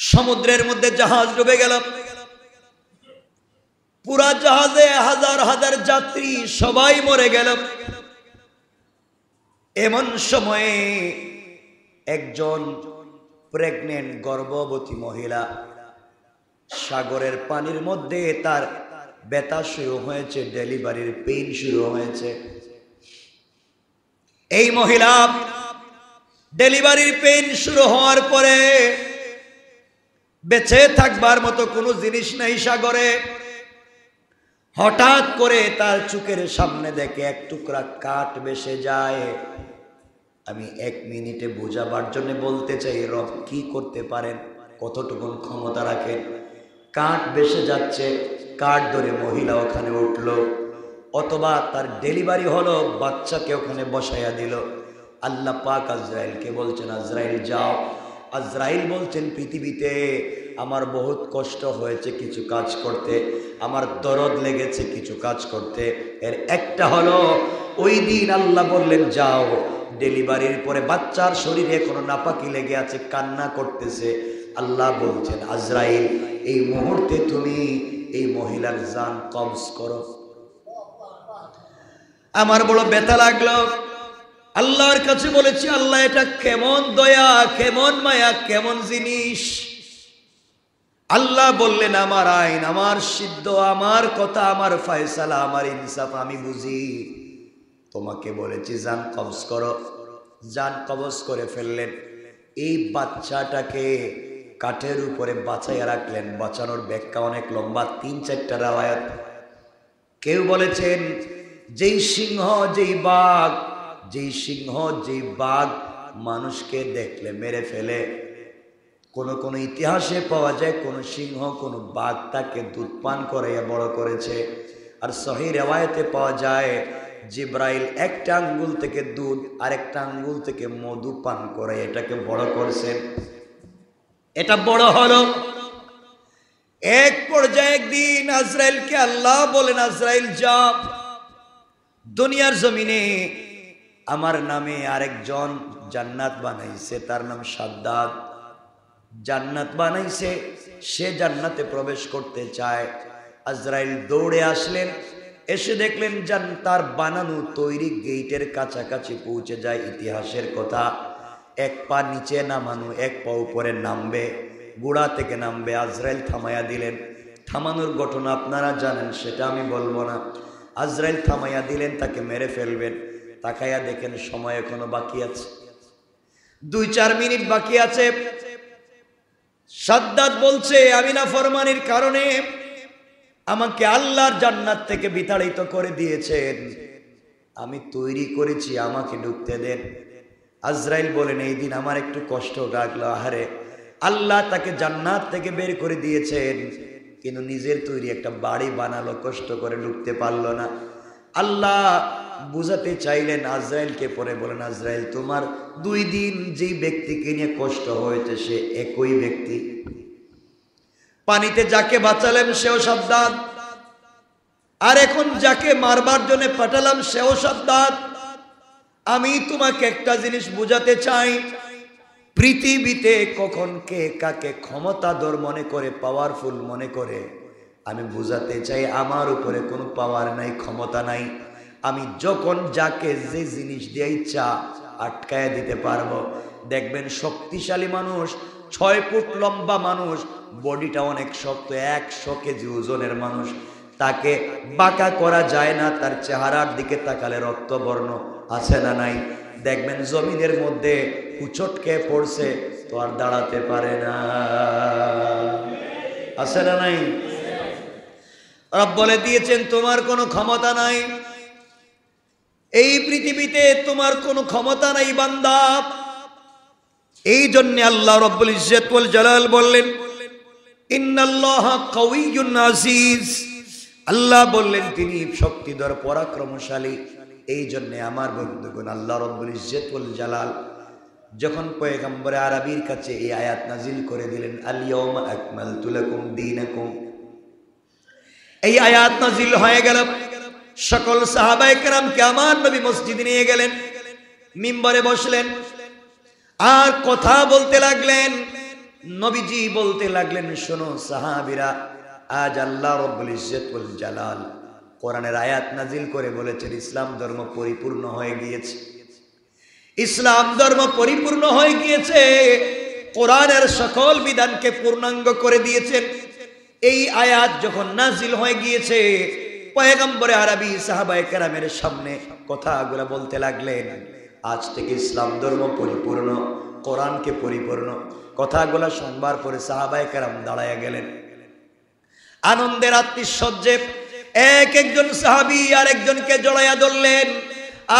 সমুদ্রের মধ্যে জাহাজ ডুবে গেল। পুরা জাহাজে হাজার হাজার যাত্রী সবাই মরে গেল। এমন সময়ে একজন প্রেগনেন্ট গর্ভবতী মহিলা সাগরের পানির মধ্যে তার ব্যথা শুরু হয়েছে, ডেলিভারির পেইন শুরু হয়েছে। এই মহিলা ডেলিভারির পেইন শুরু হওয়ার পরে বেঁচে থাকবার মতো কোনো জিনিস নাই সাগরে। হঠাৎ করে তার চোখের সামনে দেখে এক টুকরা কাঠ ভেসে যায়। আমি 1 মিনিটে বোঝাবার জন্য বলতে চাই, রব কি করতে পারেন, কতটুকু ক্ষমতা রাখেন। কাঠ ভেসে যাচ্ছে, কাঠ ধরে মহিলা ওখানে উঠল, অথবা তার ডেলিভারি হলো, বাচ্চাকে ওখানে বসাইয়া দিল। আল্লাহ পাক আজরাইলকে বলছেন, আজরাইল যাও। আজরাইল বলছেন, পৃথিবীতে আমার বহুত কষ্ট হয়েছে কিছু কাজ করতে, আমার দরদ লেগেছে কিছু কাজ করতে। এর একটা হলো, ওই দিন আল্লাহ বললেন যাও, ডেলিভারির পরে বাচ্চার শরীরে কোনো নাপাকি লেগে আছে, কান্না করতেছে। আল্লাহ বলছেন, আজরাইল এই মুহূর্তে তুমি এই মহিলার জান কবজ করো। আমার বড় ব্যথা লাগলো। আল্লাহর কাছে বলেছি, আল্লাহ এটা কেমন দয়া, কেমন মায়া, কেমন জিনিস। আল্লাহ বললেন, আমার আইন, আমার সিদ্ধ, আমার কথা, আমার ফয়সালা, আমার ইনসাফ আমি বুঝি। তোমাকে বলেছি জান কবজ করো। জান কবজ করে ফেললেন। এই বাচ্চাটাকে কাঠের উপরে বাঁচাইয়া রাখলেন। বাঁচানোর ব্যাখ্যা অনেক লম্বা, 3-4টা রাওয়ায়াত। কেউ বলেছেন, যেই সিংহ, যেই বাঘ, যেই সিংহ, যেই বাঘ মানুষকে দেখলে মেরে ফেলে, কোন ইতিহাসে পাওয়া যায় কোন সিংহ, কোন বাঘ তাকে দুধ পান করাইয়া বড় করেছে। আর সহিহ রিওয়ায়াতে পাওয়া যায়, জিব্রাইল একটা আঙ্গুল থেকে দুধ আর একটা আঙ্গুল থেকে মধু পান করে এটাকে বড় করছেন। এটা বড় হলো। এক পর্যায়ে একদিন আজরাইলকে আল্লাহ বলেন, আজরাইল যা, দুনিয়ার জমিনে আমার নামে আরেকজন জান্নাত বানাইছে, তার নাম সাদ্দাদ। জান্নাত বানাইছে, সে জান্নাতে প্রবেশ করতে চায়। আজরাইল দৌড়ে আসলেন, এসে দেখলেন তার বানানো তৈরি গেটের কাছাকাছি পৌঁছে যায়। ইতিহাসের কথা, 1 পা নিচে নামানো, 1 পা উপরে নামবে, গোড়া থেকে নামবে। আজরাইল থামাইয়া দিলেন। থামানোর ঘটনা আপনারা জানেন, সেটা আমি বলবো না। আজরাইল থামাইয়া দিলেন, তাকে মেরে ফেলবেন। তাকাইয়া দেখেন সময় এখনো বাকি আছে, 2-4 মিনিট বাকি আছে। সাদ্দাত বলছে, আমি নাফরমানির কারণে আমাকে আল্লাহর জান্নাত থেকে বিতাড়িত করে দিয়েছেন, আমি তৈরি করেছি, আমাকে ঢুকতে দেন। আজরাইল বলেন, এই দিন আমার একটু কষ্ট লাগলো। আহারে, আল্লাহ তাকে জান্নাত থেকে বের করে দিয়েছেন, কিন্তু নিজের তৈরি একটা বাড়ি বানালো, কষ্ট করে ঢুকতে পারলো না। আল্লাহ বুঝাতে চাইলেন আজরাইলকে, পরে বলেন, আজরাইল তোমার 2 দিন যেই ব্যক্তিকে নিয়ে কষ্ট হয়েছে সে একই ব্যক্তি। পানিতে যাকে বাঁচালেন সেও সাদ্দাত, আর এখন যাকে মারবার জন্য পাঠালাম সেও সাদ্দাত। আমি তোমাকে একটা জিনিস বুঝাতে চাই, পৃথিবীতে কখন কে কাকে ক্ষমতাধর মনে করে, পাওয়ারফুল মনে করে, আমি বুঝাতে চাই আমার উপরে কোনো পাওয়ার নাই, ক্ষমতা নাই। আমি যখন যাকে যে জিনিস দিয়ে ইচ্ছা আটকায় দিতে পারবো। দেখবেন শক্তিশালী মানুষ, 6 ফুট লম্বা মানুষ, বডিটা অনেক শক্ত, 100 কেজি ওজনের মানুষ, তাকে বাঁকা করা যায় না। তার চেহারার দিকে তাকালে রক্তবর্ণ আছে না নাই? দেখবেন জমিনের মধ্যে কুচটকে পড়ছে, তো আর দাঁড়াতে পারে না, আছে না নাই? রব বলে দিয়েছেন, তোমার কোনো ক্ষমতা নাই, এই পৃথিবীতে তোমার কোনো ক্ষমতা নাই বান্দা। এই জন্য আল্লাহ রব্বুল ইজ্জত ওয়াল জালাল বললেন, ইন্নাল্লাহা কাওয়িয়্যুন আজিজ। আল্লাহ বললেন তিনি শক্তিধর, পরাক্রমশালী। এই জন্য আমার বন্ধুগণ, আল্লাহ রব্বুল ইজ্জত ওয়াল জালাল যখন পয়গম্বর আরবীর কাছে এই আয়াত নাজিল করে দিলেন, আল ইয়াউমা আকমালতু লাকুম দীনাকুম, এই আয়াত নাজিল হয়ে গেল। সকল সাহাবায়ে কেরামকে আমার নবী মসজিদে নিয়ে গেলেন, মিম্বরে বসলেন, আর কথা বলতে লাগলেন। নবীজি বলতে লাগলেন, শোনো সাহাবীরা, আজ আল্লাহ রাব্বুল ইজ্জত ওয়াল জালাল কোরআনের আয়াত নাজিল করে বলেছেন ইসলাম ধর্ম পরিপূর্ণ হয়ে গিয়েছে। ইসলাম ধর্ম পরিপূর্ণ হয়ে গিয়েছে, কোরআনের সকল বিধানকে পূর্ণাঙ্গ করে দিয়েছেন। এই আয়াত যখন নাজিল হয়ে গিয়েছে, পয়গম্বরে আরবি সাহাবায়ে কেরামের সামনে কথাগুলো বলতে লাগলেন, আজ থেকে ইসলাম ধর্ম পরিপূর্ণ, কোরআনকে পরিপূর্ণ। কথাগুলো শুনবার পরে সাহাবায়ে কেরাম দাঁড়ায়া গেলেন আনন্দের আত্মীশ্বর্যে। এক একজন সাহাবী আর একজনকে জড়াইয়া ধরলেন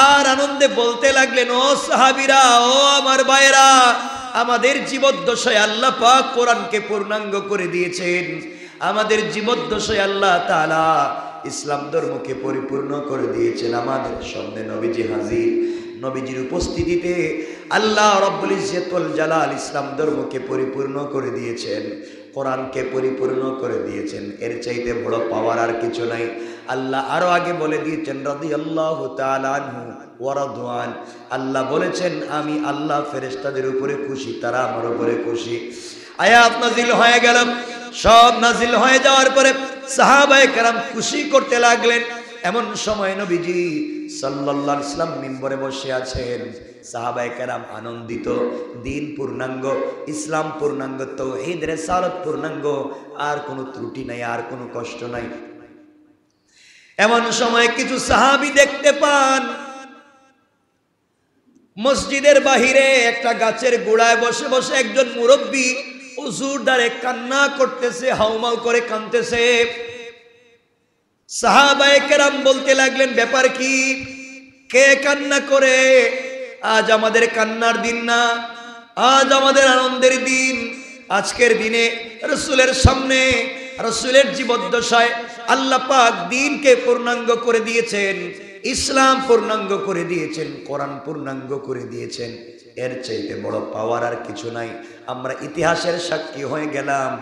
আর আনন্দে বলতে লাগলেন, ও সাহাবীরা, ও আমার ভাইরা, আমাদের জীবদ্দশায় আল্লাহ পাক কোরআনকে পূর্ণাঙ্গ করে দিয়েছেন। আমাদের জীবদ্দশায় আল্লাহ তাআলা ইসলাম ধর্মকে পরিপূর্ণ করে দিয়েছেন। আমাদের সামনে নবীজি হাজির। নবীজির উপস্থিতিতে আল্লাহ রাব্বুল ইজ্জত ওয়াল জালাল ইসলাম ধর্মকে পরিপূর্ণ করে দিয়েছেন, কোরআনকে পরিপূর্ণ করে দিয়েছেন। এর চাইতে বড় পাওয়ার আর কিছু নাই। আল্লাহ আরো আগে বলে দিয়েছেন, রাদিয়াল্লাহু তাআলা আনহু ওয়া রাদওয়ান। আল্লাহ বলেছেন, আমি আল্লাহ ফেরেশতাদের উপরে খুশি, তারা আমার উপরে খুশি। আয়াত নাজিল হয়ে গেল। সব নাজিল হয়ে যাওয়ার পরে সাহাবায়ে কেরাম খুশি করতে লাগলেন। এমন সময় নবীজি সাল্লাল্লাহু আলাইহি ওয়াসাল্লাম মিম্বরে বসে আছেন। সাহাবায়ে কেরাম আনন্দিত, দিন পূর্ণাঙ্গ, ইসলাম পূর্ণাঙ্গ, তাওহীদ রিসালাত পূর্ণাঙ্গ, আর কোনো ত্রুটি নাই, আর কোনো কষ্ট নাই। এমন সময় কিছু সাহাবী দেখতে পান মসজিদের বাহিরে একটা গাছের গোড়ায় বসে বসে একজন মুরব্বী হুজুর দ্বারে কান্না করতেছে, হাউমাউ করে কাঁদতেছে। সাহাবায়ে কেরাম বলতে লাগলেন, ব্যাপার কি? কে কান্না করে? আজ আমাদের কান্নার দিন না, আজ আমাদের আনন্দের দিন। আজকের দিনে রাসূলের সামনে, রাসূলের জীবদ্দশায় আল্লাহ পাক দ্বীনকে পূর্ণাঙ্গ করে দিয়েছেন, ইসলাম পূর্ণাঙ্গ করে দিয়েছেন, কোরআন পূর্ণাঙ্গ করে দিয়েছেন। এর চাইতে বড় পাওয়ার আর কিছু নাই। আমরা ইতিহাসের সাক্ষী হয়ে গেলাম,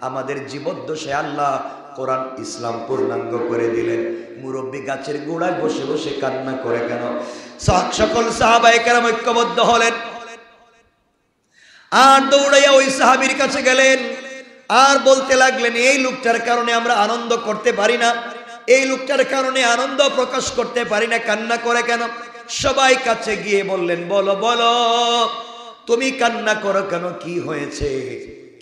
আমাদের জীবদ্দশায় আল্লাহ কোরআন ইসলাম পূর্ণাঙ্গ করে দিলেন। মুরব্বী গাছের গোড়ায় বসে বসে কান্না করে কেন? সকল সাহাবায়ে কেরাম ঐক্যবদ্ধ হলেন আর দৌড়াইয়া ওই সাহাবীর কাছে গেলেন আর বলতে লাগলেন, এই লোকটার কারণে আমরা আনন্দ করতে পারি না, এই লোকটার কারণে আনন্দ প্রকাশ করতে পারি না, কান্না করে কেন? সবাই কাছে গিয়ে বললেন, বলো বলো, তুমি কান্না করো কেন? কি হয়েছে?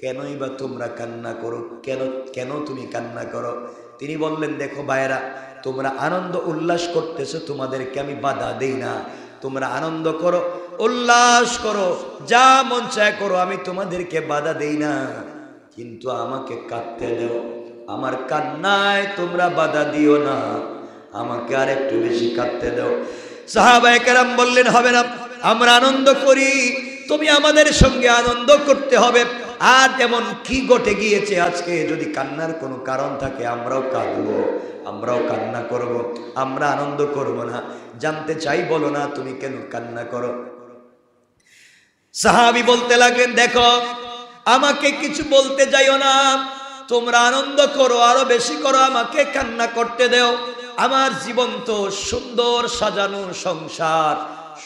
কেনই বা তোমরা কান্না করো? কেন কেন তুমি কান্না করো? তিনি বললেন, দেখো ভাইরা, তোমরা আনন্দ উল্লাস করতেছো, তোমাদেরকে আমি বাধা দেই না। তোমরা আনন্দ করো, উল্লাস করো, যা মন চায় করো, আমি তোমাদেরকে বাধা দেই না, কিন্তু আমাকে কাঁদতে দাও। আমার কান্নায় তোমরা বাধা দিও না, আমাকে আর একটু বেশি কাঁদতে দাও। সাহাবায়ে কেরাম বললেন, হবে না, আমরা আনন্দ করি, তুমি আমাদের সঙ্গে আনন্দ করতে হবে। আর তেমন কি ঘটে গিয়েছে আজকে? যদি কান্নার কোনো কারণ থাকে, আমরাও কাঁদবো, আমরাও কান্না করব, আমরা আনন্দ করব না। জানতে চাই, বলো না তুমি কেন কান্না করো? সাহাবী বলতে লাগলেন, দেখো, আমাকে কিছু বলতে যাইও না, তোমরা আনন্দ করো, আরো বেশি করো, আমাকে কান্না করতে দাও। আমার জীবন তো সুন্দর সাজানো সংসার,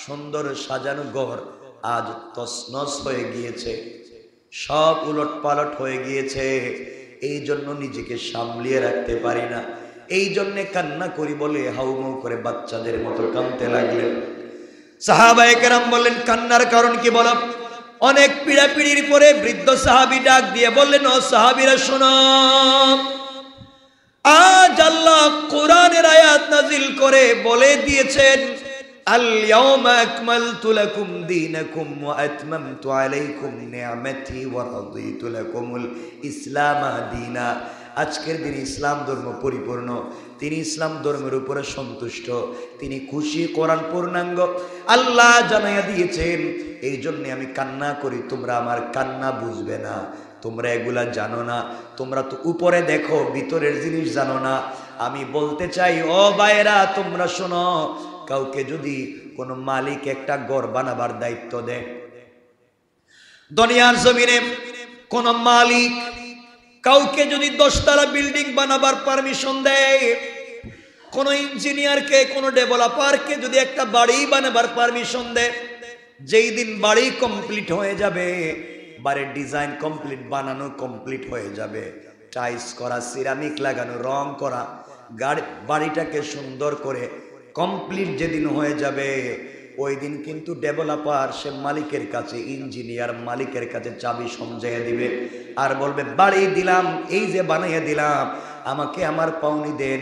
সুন্দর সাজানো ঘর আজ তছনছ হয়ে গিয়েছে, সব উলট পালট হয়ে গিয়েছে। এই জন্য নিজেকে সামলিয়ে রাখতে পারি না, এই জন্যে কান্না করি বলে হাউমাউ করে বাচ্চাদের মতো কাঁদতে লাগলেন। সাহাবায়ে কেরাম বললেন, কান্নার কারণ কি বলো? অনেক পীড়াপিড়ির পরে বৃদ্ধ সাহাবী ডাক দিয়ে বললেন, ও সাহাবীরা শোনো, আজ আল্লাহ কোরআনের আয়াত নাজিল করে বলে দিয়েছেন, আল ইয়াউমা আকমালতু লাকুম দীনাকুম ওয়া আতমামতু আলাইকুম নি'মাতি ওয়া রাদিতু লাকুমুল ইসলাম দীনা। আজকের দিন ইসলাম ধর্ম পরিপূর্ণ, তিনি ইসলাম ধর্মের উপরে সন্তুষ্ট, তিনি খুশি, কোরআন পূর্ণাঙ্গ আল্লাহ জানাইয়া দিয়েছেন। এই জন্য আমি কান্না করি, তোমরা আমার কান্না বুঝবে না, তোমরা এগুলা জানো না, তোমরা তো উপরে দেখো, ভিতরের জিনিস জানো না। আমি বলতে চাই, ও ভাইরা, তোমরা শোনো, কাউকে যদি কোনো মালিক একটা ঘর বানাবার দায়িত্ব দেয়, দুনিয়ার জমিনে কোন মালিক কাউকে যদি 10 তলা বিল্ডিং বানাবার পারমিশন দেয়, কোন ইঞ্জিনিয়ারকে, কোন ডেভেলপারকে যদি একটা বাড়ি বানাবার পারমিশন দেয়, যেই দিন বাড়ি কমপ্লিট হয়ে যাবে, বাড়ির ডিজাইন কমপ্লিট, বানানো কমপ্লিট হয়ে যাবে, টাইলস করা, সিরামিক লাগানো, রং করা, বাড়িটাকে সুন্দর করে কমপ্লিট যেদিন হয়ে যাবে ওই দিন কিন্তু ডেভেলপার সে মালিকের কাছে, ইঞ্জিনিয়ার মালিকের কাছে চাবি সমঝাইয়া দিবে আর বলবে বাড়ি দিলাম, এই যে বানাইয়া দিলাম, আমাকে আমার পাওনি দেন।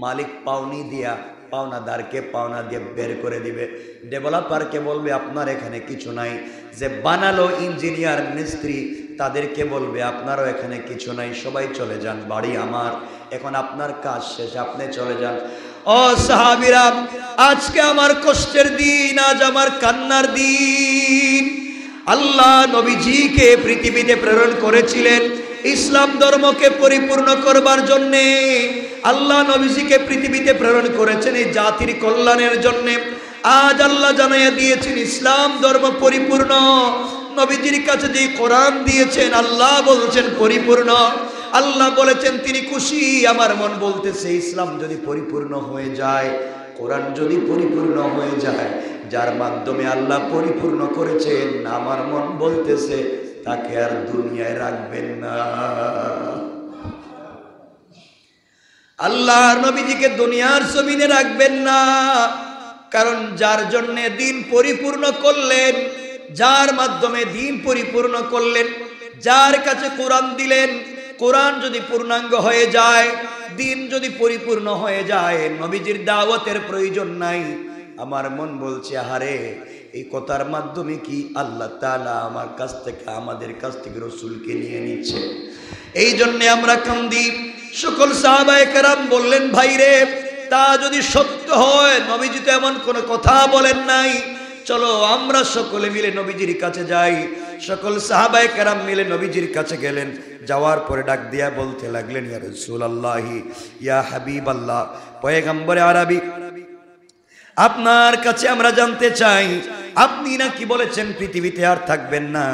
মালিক পাওনি দিয়া পাওনাদারকে পাওনা দিয়ে বের করে দিবে। ডেভেলপারকে বলবে আপনার এখানে কিছু নাই। যে বানালো ইঞ্জিনিয়ার মিস্ত্রি তাদেরকে বলবে আপনারও এখানে কিছু নাই, সবাই চলে যান, বাড়ি আমার, এখন আপনার কাজ শেষ, আপনি চলে যান। ও সাহাবীরা, আজকে আমার কষ্টের দিন, আজ আমার কান্নার দিন। আল্লাহ নবীজিকে পৃথিবীতে প্রেরণ করেছিলেন ইসলাম ধর্মকে পরিপূর্ণ করবার জন্যে। আল্লাহ নবীজিকে পৃথিবীতে প্রেরণ করেছেন এই জাতির কল্যাণের জন্যে। আজ আল্লাহ জানাইয়া দিয়েছেন ইসলাম ধর্ম পরিপূর্ণ। নবীজির কাছে যে কোরআন দিয়েছেন আল্লাহ বলছেন পরিপূর্ণ। আল্লাহ বলেছেন তিনি খুশি। আমার মন বলতেছে ইসলাম যদি পরিপূর্ণ হয়ে যায়, কোরআন যদি পরিপূর্ণ হয়ে যায়, যার মাধ্যমে আল্লাহ পরিপূর্ণ করেছেন, আমার মন বলতেছে তাকে আর দুনিয়ায় রাখবেন না। আল্লাহর নবীজিকে দুনিয়ার জমিনে রাখবেন না, কারণ যার জন্য দিন পরিপূর্ণ করলেন, যার মাধ্যমে দিন পরিপূর্ণ করলেন, যার কাছে কোরআন দিলেন, কোরআন যদি পূর্ণাঙ্গ হয়ে যায়, দিন যদি পরিপূর্ণ হয়ে যায়, নবীজির দাওয়াতের প্রয়োজন নাই। আমার মন বলছে আহারে, এই কথার মাধ্যমে কি আল্লাহ তাআলা আমার কাছ থেকে, আমাদের কাছ থেকে রাসূলকে নিয়ে নিচ্ছে। এই জন্য আমরা কান্দি। সকল সাহাবায়ে কেরাম বললেন ভাইরে, তা যদি সত্য হয়, নবীজি তো এমন কোনো কথা বলেন নাই, চলো আমরা সকলে মিলে নবীজির কাছে যাই। সকল সাহাবায়ে কেরাম মিলে নবীজির কাছে গেলেন। যাওয়ার পরে ডাক দিয়া বলতে লাগলেন ইয়া রাসূলুল্লাহি, ইয়া হাবিবাল্লাহ, পয়গম্বরে আরবি, আপনার কাছে আমরা জানতে চাই, আপনি নাকি বলেছেন পৃথিবীতে আর থাকবেন না,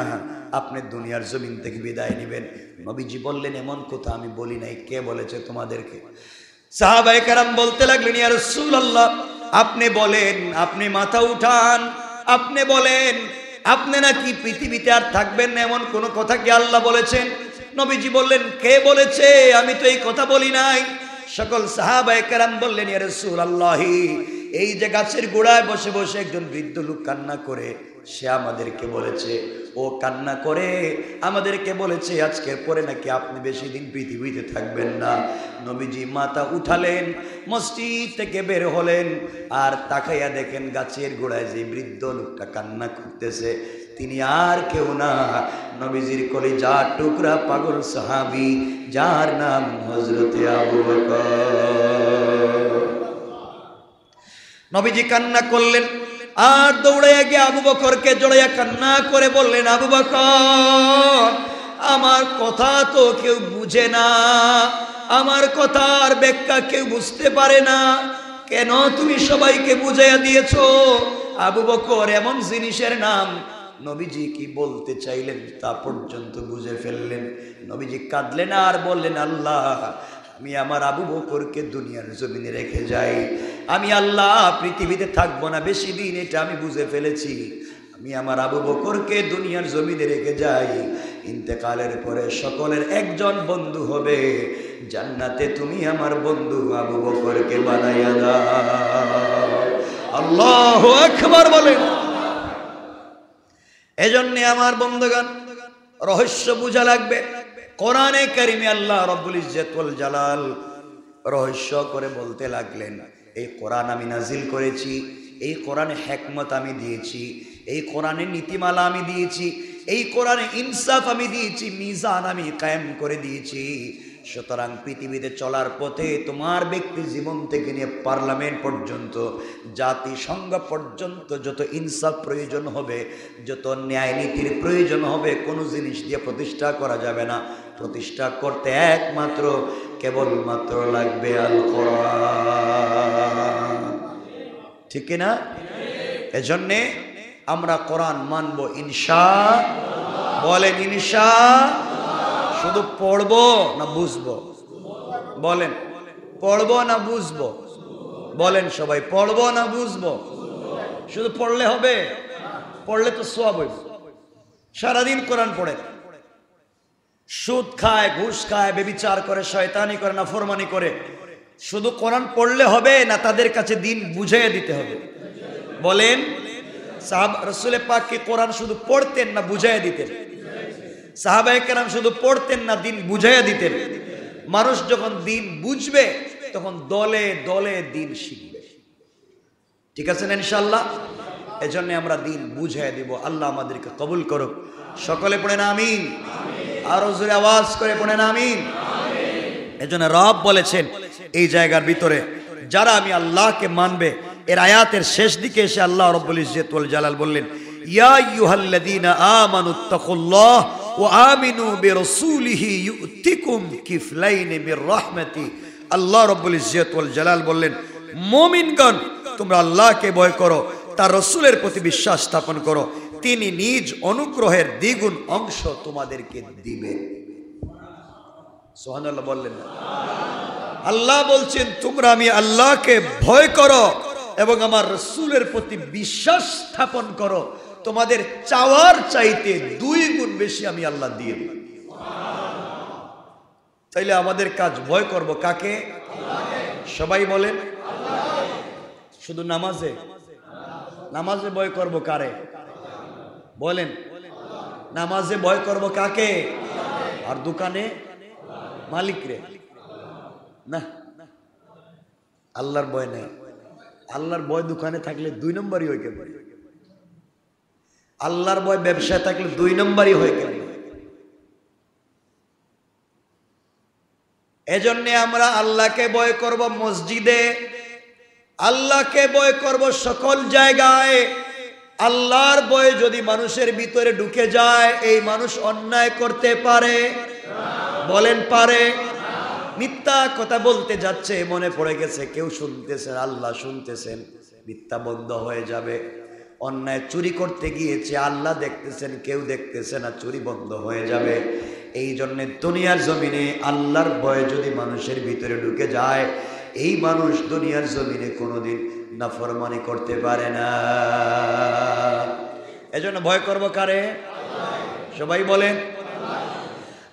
আপনি দুনিয়ার জমিন থেকে বিদায় নেবেন। নবীজি বললেন এমন কথা আমি বলি নাই, কে বলেছে তোমাদেরকে? সাহাবায়ে কেরাম বলতে লাগলেন ইয়া রাসূলুল্লাহ, আপনি বলেন, আপনি মাথা উঠান, আপনি বলেন, আপনি নাকি পৃথিবীতে আর থাকবেন না, এমন কোন কথা কি আল্লাহ বলেছেন? নবীজি বললেন কে বলেছে, আমি তো এই কথা বলি নাই। সকল সাহাবায়ে কেরাম বললেন ইয়া রাসূলুল্লাহ, এই যে গাছের গোড়ায় বসে বসে একজন বৃদ্ধ লোক কান্না করে, সে আমাদেরকে বলেছে, ও কান্না করে আমাদেরকে বলেছে আজকের পরে নাকি আপনি বেশি দিন পৃথিবীতে থাকবেন না। নবীজি মাথা উঠালেন, মসজিদ থেকে বের হলেন, আর তাকাইয়া দেখেন গাছের গোড়ায় যে বৃদ্ধ লোকটা কান্না করতেছে, তিনি আর কেউ না, নবীজির কলিজার টুকরা পাগল সাহাবী, যার নাম হযরতে আবু বকর। নবীজি কান্না করলেন আর দৌড়াইয়া গিয়ে আবু বকরকে জড়াইয়া কান্না করে বললেন, আবু বকর, আমার কথা তো কেউ বুঝে না, আমার কথার ব্যাখ্যা কেউ বুঝতে পারে না, কেন তুমি সবাইকে বুঝাইয়া দিয়েছো? আবু বকর এমন জিনিসের নাম, নবীজি কি বলতে চাইলেন তা পর্যন্ত বুঝে ফেললেন। নবীজি কাঁদলেন আর বললেন, আল্লাহ, আমি আমার আবু বকরকে দুনিয়ার জমিনে রেখে যাই, আমি আল্লাহ পৃথিবীতে থাকবো না বেশি দিন, এটা আমি বুঝে ফেলেছি, আমি আমার আবু বকরকে দুনিয়ার জমিনে রেখে যাই, ইন্তেকালের পরে সকলের একজন বন্ধু হবে, জান্নাতে তুমি আমার বন্ধু আবু বকরকে বানাইয়া দাও। আল্লাহু আকবার বলেন। এজন্য আমার বন্ধুগণ, রহস্য বুঝা লাগবে। কোরআনে কারিমে আল্লাহ রব্বুল ইজ্জত ওয়াল জালাল রহস্য করে বলতে লাগলেন, এই কোরআন আমি নাজিল করেছি, এই কোরআনে হিকমত আমি দিয়েছি, এই কোরআনে নীতিমালা আমি দিয়েছি, এই কোরআনে ইনসাফ আমি দিয়েছি, মিজান আমি কায়েম করে দিয়েছি। সুতরাং পৃথিবীতে চলার পথে তোমার ব্যক্তি জীবন থেকে নিয়ে পার্লামেন্ট পর্যন্ত, জাতিসংঘ পর্যন্ত যত ইনসাফ প্রয়োজন হবে, যত ন্যায় নীতির প্রয়োজন হবে, কোনো জিনিস দিয়ে প্রতিষ্ঠা করা যাবে না। প্রতিষ্ঠা করতে একমাত্র কেবলমাত্র লাগবে আল কোরআন। ঠিক না? এজন্যে আমরা কোরআন মানবো ইনশাআল্লাহ। বলেন ইনশাআল্লাহ। শুধু পড়বো না বুঝবো? বলেন পড়বো না বুঝবো? বলেন সবাই, পড়বো না বুঝবো? শুধু পড়লে হবে? পড়লে তো সওয়াব হইবে। সারাদিন কোরআন পড়ে, সুদ খায়, ঘুষ খায়, ব্যভিচার করে, শয়তানি করে, নাফরমানি করে। শুধু কোরআন পড়লে হবে না, তাদের কাছে দিন বুঝিয়ে দিতে হবে। বলেন, রাসূল পাক কি কোরআন শুধু পড়তেন না বুঝিয়ে দিতেন? সাহাবায়ে কেরাম শুধু পড়তেন না দিন বুঝিয়ে দিতেন? মানুষ যখন দিন বুঝবে তখন দলে দলে দিন শিখবে। ঠিক আছে না ইনশাআল্লাহ? এজন্য আমরা দিন বুঝিয়ে দিব। আল্লাহ আমাদেরকে কবুল করুক। সকলে পড়েন আমিন। আর জোরে আওয়াজ করে পড়েন আমিন। এজন্য রব বলেছেন এই জায়গার ভিতরে, যারা আমি আল্লাহকে মানবে, এর আয়াতের শেষ দিকে এসে আল্লাহ রাব্বুল ইজ্জত ওয়াল জালাল বললেন, ইয়া আইয়ুহাল্লাযীনা আমানুত্তাকুল্লাহ ওয়া আমিনু বিরাসূলিহি ইউতিকুম কিফলাইন মির রাহমাতি। আল্লাহ রাব্বুল ইজ্জত ওয়াল জালাল বললেন, মুমিনগণ তোমরা আল্লাহকে ভয় করো, তার রাসূলের প্রতি বিশ্বাস স্থাপন করো, তিনি নিজ অনুগ্রহের দ্বিগুণ অংশ তোমাদেরকে দিবেন। সুবহানাল্লাহ বললেন না? আল্লাহ বলছেন তোমরা আমি আল্লাহকে ভয় করো এবং আমার রাসূলের প্রতি বিশ্বাস স্থাপন করো, তোমাদের চাওয়ার চাইতে 2 গুণ বেশি আমি আল্লাহ দিয়ে দেব। তাইলে আমাদের কাজ ভয় করব কাকে? সবাই বলেন শুধু নামাজে? নামাজে ভয় করব কারে? বলেন, নামাজে ভয় করব কাকে? আর দোকানে মালিক রে? না, আল্লাহর ভয় নেই। আল্লাহর ভয় দোকানে থাকলে 2 নম্বরই হয়ে গেল। আল্লাহর ভয় ব্যবসায় থাকলে 2 নম্বরই হয়ে গেল। এজন্য আমরা আল্লাহকে ভয় করব মসজিদে, আল্লাহকে ভয় করব সকল জায়গায়। আল্লাহর ভয় যদি মানুষের ভিতরে ঢুকে যায়, এই মানুষ অন্যায় করতে পারে? বলেন পারে? মিথ্যা কথা বলতে যাচ্ছে, মনে পড়ে গেছে কেউ শুনতেছেন, আল্লাহ শুনতেছেন, মিথ্যা বন্ধ হয়ে যাবে। অন্যায় চুরি করতে গিয়েছে, আল্লাহ দেখতেছেন, কেউ দেখতেছে না, চুরি বন্ধ হয়ে যাবে। এই জন্যে দুনিয়ার জমিনে আল্লাহর ভয় যদি মানুষের ভিতরে ঢুকে যায়, এই মানুষ দুনিয়ার জমিনে কোনোদিন নাফরমানি করতে পারে না। এজন্য ভয় করব কারে? সবাই বলেন,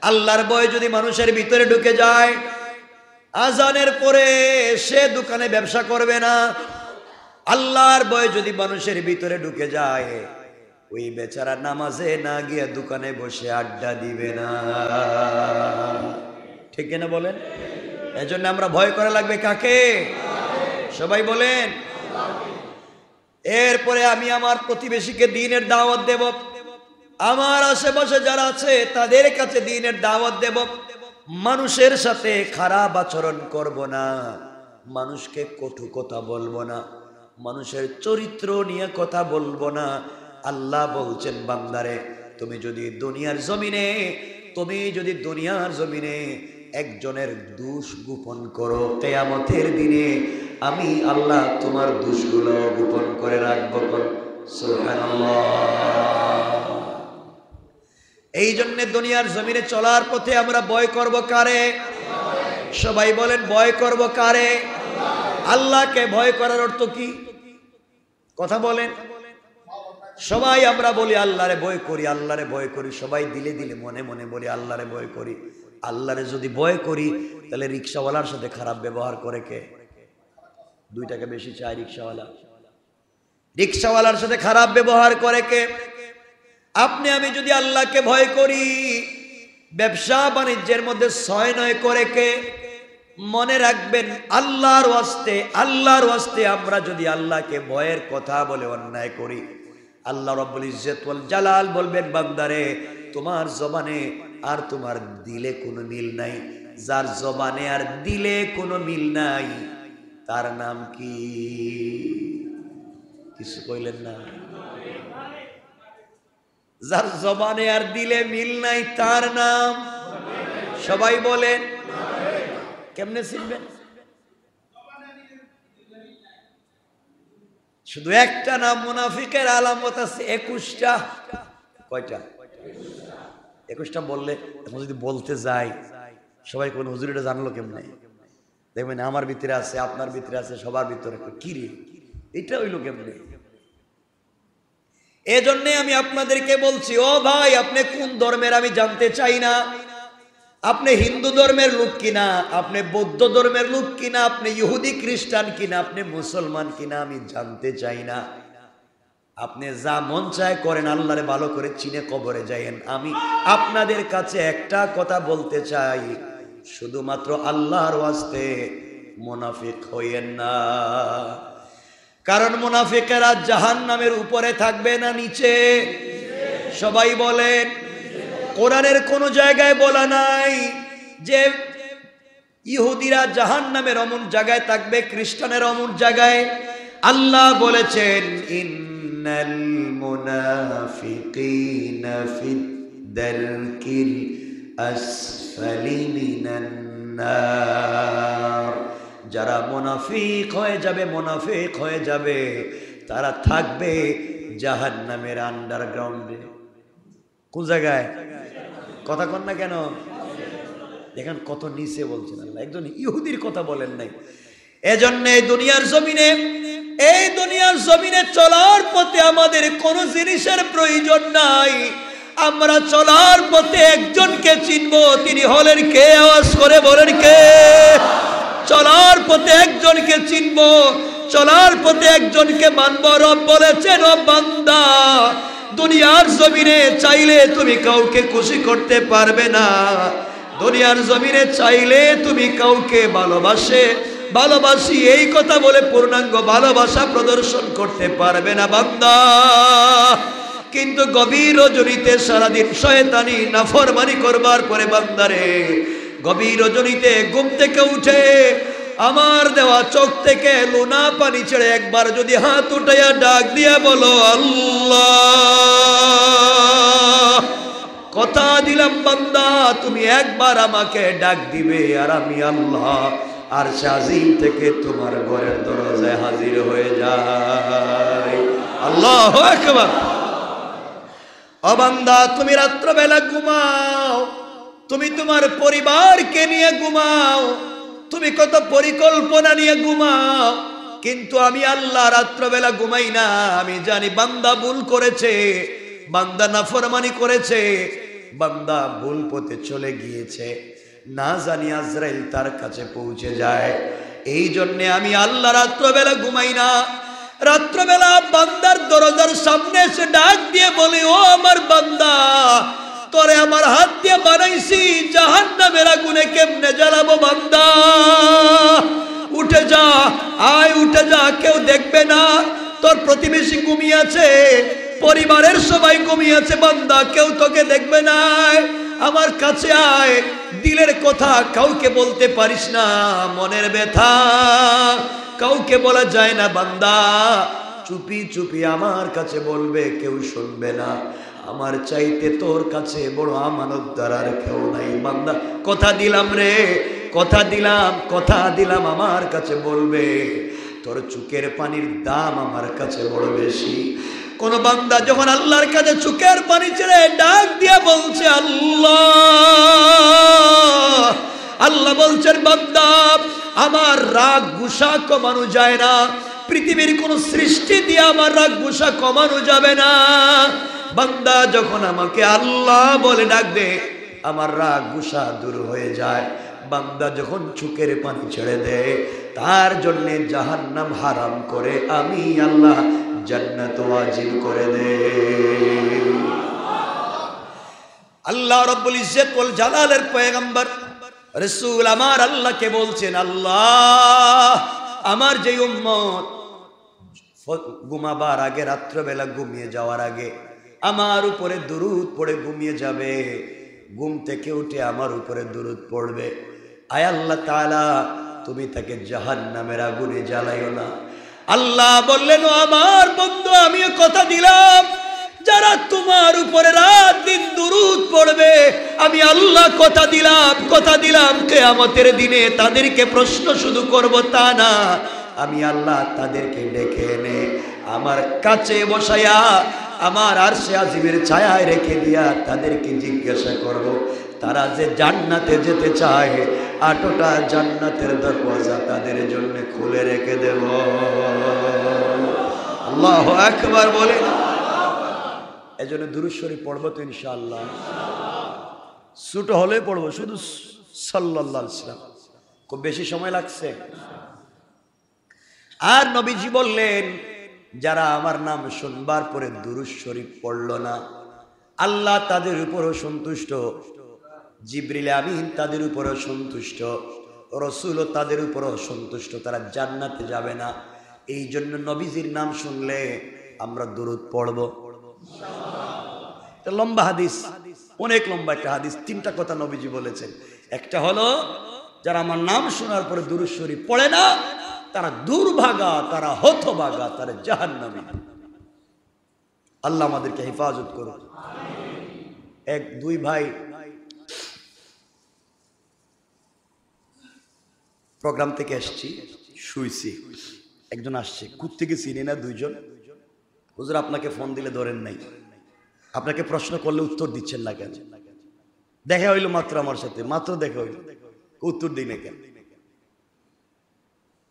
আল্লাহর ভয় যদি মানুষের ভিতরে ঢুকে যায়, আজানের পরে সে দোকানে ব্যবসা করবে না। আল্লাহর ভয় যদি মানুষের ভিতরে ঢুকে যায়, ওই বেচারা নামাজে না গিয়ে দোকানে বসে আড্ডা দিবে না। ঠিক না বলেন? এজন্য আমরা ভয় করা লাগবে কাকে? সবাই বলেন। এরপরে আমি আমার প্রতিবেশীকে দ্বীনের দাওয়াত দেব, আমার আশেপাশে যারা আছে তাদের কাছে দ্বীনের দাওয়াত দেব। মানুষের সাথে খারাপ আচরণ করব না, মানুষকে কটু কথা বলবো না, মানুষের চরিত্র নিয়ে কথা বলবো না। আল্লাহ বলছেন, বান্দারে তুমি যদি দুনিয়ার জমিনে একজনের দোষ গোপন করো, কিয়ামতের দিনে আমি আল্লাহ তোমার দোষগুলো গোপন করে রাখবো। সুবহানাল্লাহ। এই জন্য দুনিয়ার জমিনে চলার পথে আমরা ভয় করব কারে? সবাই বলেন, ভয় করব কারে? আল্লাহকে ভয় করার অর্থ কি? কথা বলেন। সবাই আমরা বলি আল্লাহরে ভয় করি, আল্লাহরে ভয় করি, সবাই দিলে দিলে মনে মনে বলি আল্লাহরে ভয় করি। আল্লাহরে যদি ভয় করি, তাহলে রিক্সাওয়ালার সাথে খারাপ ব্যবহার করে কে? 2 টাকা বেশি চায় রিক্সাওয়ালা। রিক্সাওয়ালার সাথে খারাপ ব্যবহার করে কে? আপনি আমি যদি আল্লাহকে ভয় করি, ব্যবসা বাণিজ্যের মধ্যে 6-9 করে কে? মনে রাখবেন, আল্লাহর ওয়াস্তে আমরা যদি আল্লাহকে ভয়ের কথা বলে অন্যায় করি, আল্লাহ রাব্বুল ইজ্জত ওয়াল জালাল বলবেন, বান্দারে তোমার জবানে আর তোমার দিলে কোনো মিল নাই। যার জবানে আর দিলে কোনো মিল নাই, তার নাম কি? কিছু কইলেন না? যার জবানে আর দিলে মিল নাই, তার নাম? সবাই বলেন। কেমনে চিনবেন? শুধু একটা নাম, মুনাফিকের আলামত আছে 21টা। কয়টা? 21টা বললে, এখন যদি বলতে যাই সবাই কোন হুজুর এটা জানলো কেমনে? দেখবেন আমার ভিতরে আছে, আপনার ভিতরে আছে, সবার ভিতরে। কি রে এটা হইলো কেমনে? এজন্যে আমি আপনাদেরকে বলছি, ও ভাই, আপনি কোন ধর্মের আমি জানতে চাই না। আপনি হিন্দু ধর্মের লোক কিনা, আপনি বৌদ্ধ ধর্মের লোক কিনা, আপনি ইহুদি খ্রিস্টান কিনা, আপনি মুসলমান কিনা, আমি জানতে চাই না। আপনি যা মন চায় করেন, আল্লাহরে ভালো করে চিনে কবরে যাইয়েন। আমি আপনাদের কাছে একটা কথা বলতে চাই, শুধুমাত্র আল্লাহর ওয়াস্তে মুনাফিক হইয়েন না। কারণ মুনাফিকেরা জাহান্নামের উপরে থাকবে না নিচে? সবাই বলেন। কোরআনের কোন জায়গায় বলা নাই যে ইহুদিরা জাহান্নামের অমন জায়গায় থাকবে, খ্রিস্টানের অমন জায়গায়। আল্লাহ বলেছেন, ইন্নাল মুনাফিকিনা ফিদ দারকিল আসফালি মিনান নার। যারা মুনাফিক হয়ে যাবে তারা থাকবে জাহান্নামের আন্ডারগ্রাউন্ডে। কোন জায়গায়? কথা কন না কেন? দেখেন কত নিচে বলছেন আল্লাহ, একজন ইহুদির কথা বলেন নাই। এজন্য এই দুনিয়ার জমিনে চলার পথে আমাদের কোন জিনিসের প্রয়োজন নাই। আমরা চলার পথে একজনকে চিনবো, তিনি হলেন কে? আওয়াজ করে বলেন কে? চলার পথে একজনকে চিনবো, চলার পথে একজনকে মানবো। রব বলেছেন, ও বান্দা, দুনিয়ার জমিনে চাইলে তুমি কাউকে খুশি করতে পারবে না। দুনিয়ার জমিনে চাইলে তুমি কাউকে ভালোবাসি এই কথা বলে পূর্ণাঙ্গ ভালোবাসা প্রদর্শন করতে পারবে না বান্দা। কিন্তু গভীর রজনীতে সারাদিন শয়তানি নাফরমানি করবার পরে বান্দারে গভীর রজনীতে ঘুম থেকে উঠে আমার দেওয়া চোখ থেকে লোনা পানি ছেড়ে একবার যদি হাত উঠাইয়া ডাক দিয়া বলো, আল্লাহ, কথা দিলাম বান্দা তুমি একবার আমাকে ডাক দিবে, আর আমি আল্লাহ আর শাজিম থেকে তোমার ঘরের দরজায় হাজির হয়ে যাই। আল্লাহু আকবার। ও বান্দা, তুমি রাত্রবেলা ঘুমাও, তুমি তোমার পরিবারকে নিয়ে ঘুমাও, তুমি কত পরিকল্পনা নিয়ে ঘুমাও, কিন্তু আমি আল্লাহ রাত্রবেলা ঘুমাই না। আমি জানি বান্দা ভুল করেছে, বান্দা নাফরমানি করেছে, বান্দা ভুল পথে চলে গিয়েছে, না জানি আজরাইল তার কাছে পৌঁছে যায়। এই জন্য আমি আল্লাহ রাত্রবেলা ঘুমাই না। রাত্রবেলা বান্দার দরজার সামনে এসে ডাক দিয়ে বলি, ও আমার বান্দা, তোরে আমার হাত দিয়ে বানাইছি, জাহান্নামের আগুনে কেমনে জ্বালাবো বান্দা? উঠে যা, আয় উঠে যা, কেউ দেখবে না। তোর প্রতিবেশী ঘুমিয়ে আছে, পরিবারের সবাই ঘুমিয়ে আছে বান্দা, কেউ তোকে দেখবে না। আমার কাছে আয়, দিলের কথা কাউকে বলতে পারিস না, মনের ব্যথা কাউকে বলা যায় না বান্দা, চুপি চুপি আমার কাছে বলবে, কেউ শুনবে না। আমার চাইতে তোর কাছে বড় আমানতদার আর কেউ নাই বান্দা। কথা দিলাম রে, কথা দিলাম আমার কাছে বলবে। তোর চোখের পানির দাম আমার কাছে বড় বেশি। কোন বান্দা যখন আল্লাহর কাছে চোখের পানি ছেড়ে ডাক দিয়া বলছে আল্লাহ, আল্লাহ বলছেন, বান্দা, আমার রাগ গুসা কমানো যায় না, পৃথিবীর কোন সৃষ্টি দিয়ে আমার রাগ গুসা কমানো যাবে না। বান্দা যখন আমাকে আল্লাহ বলে ডাক দে, আমার রাগ গুসা দূর হয়ে যায়। বান্দা যখন চোখের পানি ছেড়ে দেয়, তার জন্য জাহান্নাম হারাম করে আমি আল্লাহ জান্নাত ওয়াজিব করে দে। আল্লাহ রাব্বুল ইজ্জত ওয়াল জালালের পয়গম্বর রাসূল আমার আল্লাহকে বলছেন, আল্লাহ, আমার যে উম্মত ঘুমাবার আগে, রাত্রবেলা ঘুমিয়ে যাওয়ার আগে আমার উপরে দুরূদ পড়ে ঘুমিয়ে যাবে, ঘুম থেকে উঠে আমার উপরে দুরূদ পড়বে, আয় আল্লাহ তাআলা তুমি তাকে জাহান্নামের আগুনে জ্বালাইও না। আল্লাহ বললেন, ও আমার বন্ধু, আমিও কথা দিলাম, যারা তোমার উপরে রাত দিন দুরূদ পড়বে, আমি আল্লাহ কথা দিলাম কিয়ামতের দিনে তাদেরকে প্রশ্ন শুধু করব তা না, আমি আল্লাহ তাদেরকে ডেকে এনে আমার কাছে বসায়া আমার আরশে আজিমের ছায়ায় রেখে দিয়া তাদেরকে জিজ্ঞাসা করব, তারা যে জান্নাতে যেতে চায়, 8টা জান্নাতের দরওয়াজা তাদের জন্য খুলে রেখে দেব। আল্লাহু আকবার বলে। এজন্য দুরূদ শরীফ পড়বো তো ইনশাআল্লাহ, ছোট হলে পড়বো, শুধু সাল্লাল্লাহু আলাইহি ওয়াসাল্লাম। খুব বেশি সময় লাগছে। আর নবীজি বললেন, যারা আমার নাম শুনবার পরে দুরূদ শরীফ পড়ল না, আল্লাহ তাদের উপরও সন্তুষ্ট, জিবরিল আমিন তাদের উপরও সন্তুষ্ট, রাসূলও তাদের উপরও সন্তুষ্ট, তারা জান্নাতে যাবে না। এই জন্য নবীজির নাম শুনলে আমরা দুরূদ পড়ব। লম্বা হাদিস, অনেক লম্বা একটা হাদিস, তিনটা কথা নবীজি বলেছেন। একটা হলো, যারা আমার নাম শোনার পরে দুরূদ শরীফ পড়ে না, তারা দুর্ভাগা, তারা হতভাগা, তারা জাহান্নামী। আল্লাহ আমাদেরকে হেফাজত করুন। এক দুই ভাই প্রোগ্রাম থেকে আসছি, শুইছি, একজন আসছে, কোত্থেকে চিনি না, দুইজন, হুজুর আপনাকে ফোন দিলে ধরেন নাই, আপনাকে প্রশ্ন করলে উত্তর দিচ্ছেন না কেন? দেখা হইলো মাত্র আমার সাথে, মাত্র দেখা হইলো, উত্তর দিই না কেন?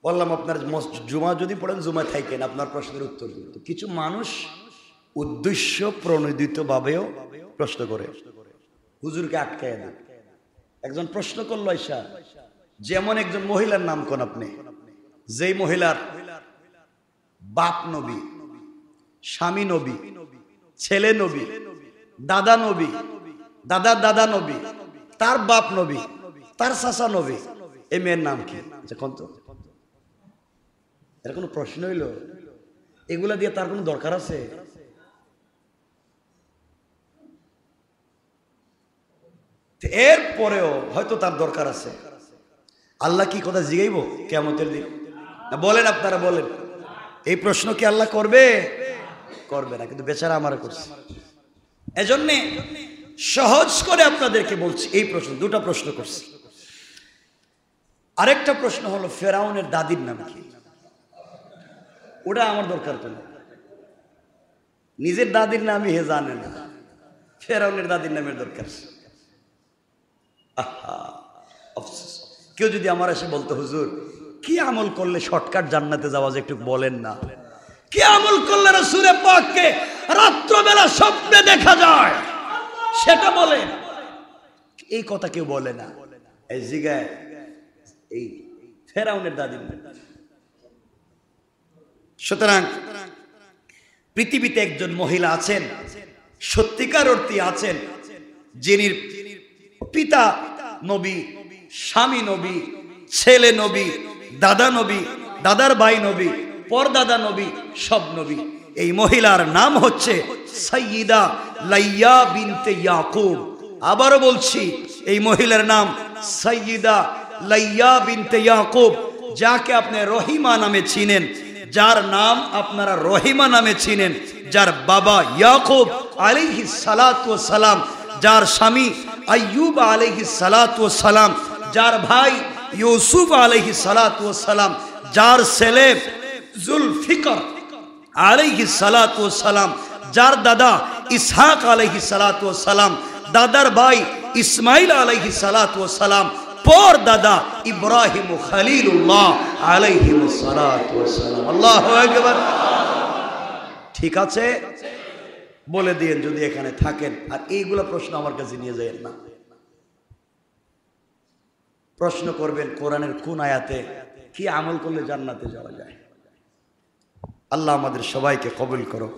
বললাম আপনার জুমা যদি পড়েন জুমায় থাকেন, আপনার প্রশ্নের উত্তর দিন। তো কিছু মানুষ উদ্দেশ্য প্রণোদিত ভাবেও প্রশ্ন করে, হুজুরকে আটকায় দেয়। একজন প্রশ্ন করলো, আয়সা, যেমন একজন মহিলার নাম কোন আপনি, যেই মহিলার বাপ নবী, স্বামী নবী, ছেলে নবী, দাদা নবী, দাদার দাদা নবী, তার বাপ নবী, তার চাচা নবী, এই মেয়ের নাম কি? কোন তো এর কোনো প্রশ্ন হইল? এগুলা দিয়ে তার কোনো দরকার আছে? এর পরেও হয়তো তার দরকার আছে। আল্লাহ কি কথা জিগাইব কিয়ামতের দিন? বলেন, আপনারা বলেন, এই প্রশ্ন কি আল্লাহ করবে? করবে না, কিন্তু বেচারা আমারে করছে। এজন্য সহজ করে আপনাদেরকে বলছি, এই প্রশ্ন, দুটা প্রশ্ন করছি। আরেকটা প্রশ্ন হলো, ফেরাউনের দাদির নাম কি? ওটা আমার দরকার তো না, নিজের দাদির নামই হে জানে না, ফেরাউনের দাদির নামের দরকার। কেউ যদি আমার এসে বলতো, হুজুর কি আমল করলে শর্টকাট জান্নাতে যাওয়া যায়, একটু বলেন না। কি আমল করলে রাসূলে পাককে রাত্রবেলা স্বপ্নে দেখা যায়, সেটা বলেন। এই কথা কেউ বলে না। এই জিগায় এই ফেরাউনের দাদির নাম। সুতরাং পৃথিবীতে একজন মহিলা আছেন, সত্যিকার অর্থে আছেন, যিনি পিতা নবী, স্বামী নবী, ছেলে নবী, দাদা নবী, দাদার ভাই নবী, পরদাদা নবী, সব নবী। এই মহিলার নাম হচ্ছে সাইয়্যিদা লাইয়া বিনতে ইয়াকুব। আবারও বলছি, এই মহিলার নাম সাইয়্যিদা লাইয়া বিনতে ইয়াকুব, যাকে আপনি রহিমা নামে চিনেন, যার নাম আপনারা রহিমা নামে চিনেন, যার বাবা ইয়াকুব আলাইহিস সালাতু ওয়াস সালাম, যার স্বামী আইয়ুব আলাইহিস সালাতু ওয়াস সালাম, যার ভাই ইউসুফ আলাইহিস সালাতু ওয়াস সালাম, যার ছেলে জুলফিকার আলাইহিস সালাতু ওয়াস সালাম, যার দাদা ইসহাক আলাইহিস সালাতু ওয়াস সালাম, দাদার ভাই ইসমাইল আলাইহিস সালাতু ওয়াস সালাম, পর দাদা ইব্রাহিম খলিলুল্লাহ আলাইহিস সালাতু ওয়াস সালাম। আল্লাহু আকবার। ঠিক আছে, বলে দিয়েন যদি এখানে থাকেন। আর এইগুলো প্রশ্ন আমার কাছে নিয়ে যাবেন না। প্রশ্ন করবেন কোরআনের কোন আয়াতে কি আমল করলে জান্নাতে যাওয়া যায়। আল্লাহ আমাদের সবাইকে কবুল করুক।